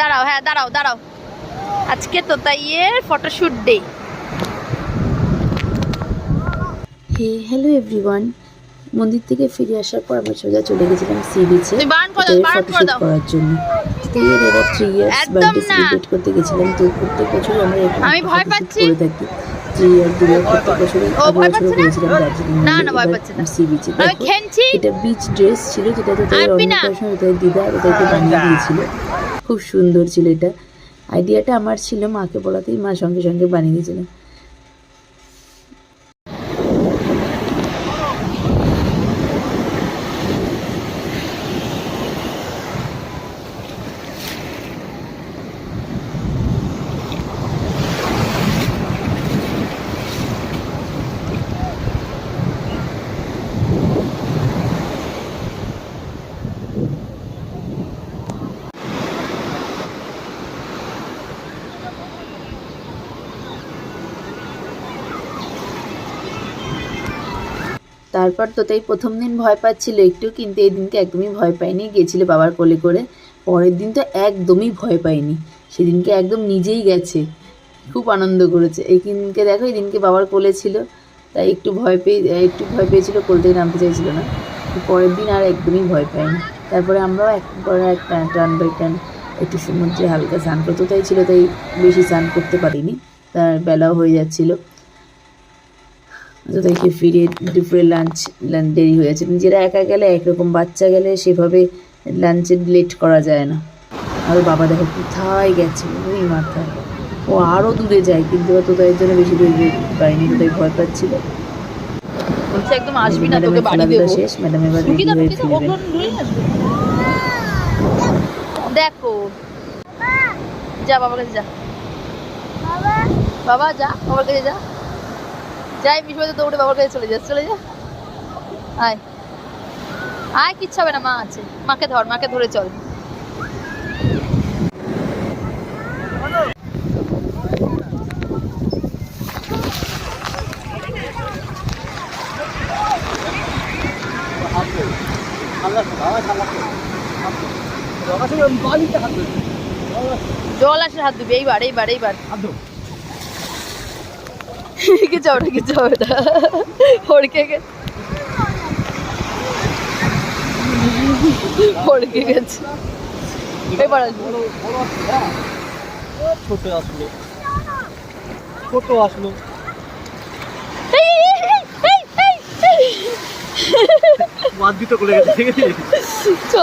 দাঁড়াও, হ্যাঁ দাঁড়াও দাঁড়াও, আজকে তোতাইয়ের photoshoot day. Hey hello everyone, মন্দির থেকে ফিরে আসার পর আমরা সোজা চলে গেছিলাম সি বিচে ফটোশুট করার জন্য। তো এর এবার 3 ইয়ার্স বার্থডে সেলিব্রেট করতে গেছিলাম। তো প্রত্যেক বছর আমরা এরকম ফটোশুট করে থাকি। 3 ইয়ার 2 ইয়ার প্রত্যেক বছরই করেছিলাম দার্জিলিং সি বিচে। এটা বিচ ড্রেস ছিল, যেটা তোদের অন্নপ্রাশন ওদের দিদা ওদেরকে বানিয়ে দিয়েছিল। খুব সুন্দর ছিল এটা। আইডিয়াটা আমার ছিল, মাকে বলাতেই মা সঙ্গে সঙ্গে বানিয়ে দিয়েছিলেন। তারপর তো তাই প্রথম দিন ভয় পাচ্ছিল একটু, কিন্তু এই দিনকে একদমই ভয় পাইনি। গিয়েছিল বাবার কোলে করে। পরের দিন তো একদমই ভয় পাইনি, সেদিনকে একদম নিজেই গেছে, খুব আনন্দ করেছে। এই দিনকে দেখো, এই দিনকে বাবার কোলে ছিল, তাই একটু ভয় পেয়েছিল, কোল থেকে নামতে চাইছিল না। পরের দিন আর একদমই ভয় পাইনি। তারপরে আমরাও একবার টান বাই টান একটু সমুদ্রে হালকা স্নান করতে তাই ছিল, তাই বেশি স্নান করতে পারিনি, তার বেলাও হয়ে যাচ্ছিলো। তো তাইকে ফিরে দুপুরে লাঞ্চ দেরি হয়ে যাচ্ছে। নিজেরা একা গেলে একরকম, বাচ্চা গেলে সেভাবে লাঞ্চে লেট করা যায় না। আর বাবা দেখো কোথায় গেছে, ওই মাথায়, ও আরও দূরে যায়, কিন্তু তোদের জন্য বেশি দূরে পাইনি, তোদের ভয় পাচ্ছিল। একদম আসবি না, তোকে বাড়ি দেব। শেষ, ম্যাডাম এবার রেডি হয়ে ফিরবেন। দেখো, যা বাবার কাছে যা, বাবা যা বাবার কাছে যা, যাই বিশ দৌড়ে বাবার কাছে চলে যা, আয় আয়, কিচ্ছু হবে না, মা আছে, মাকে ধর, মাকে ধরে চল। জল আসে হাত ধুবি, এইবার কিছু হবে না, হড়কে গেছে, এবার ছোট আসলো মার দিতে চলে গেছে। চ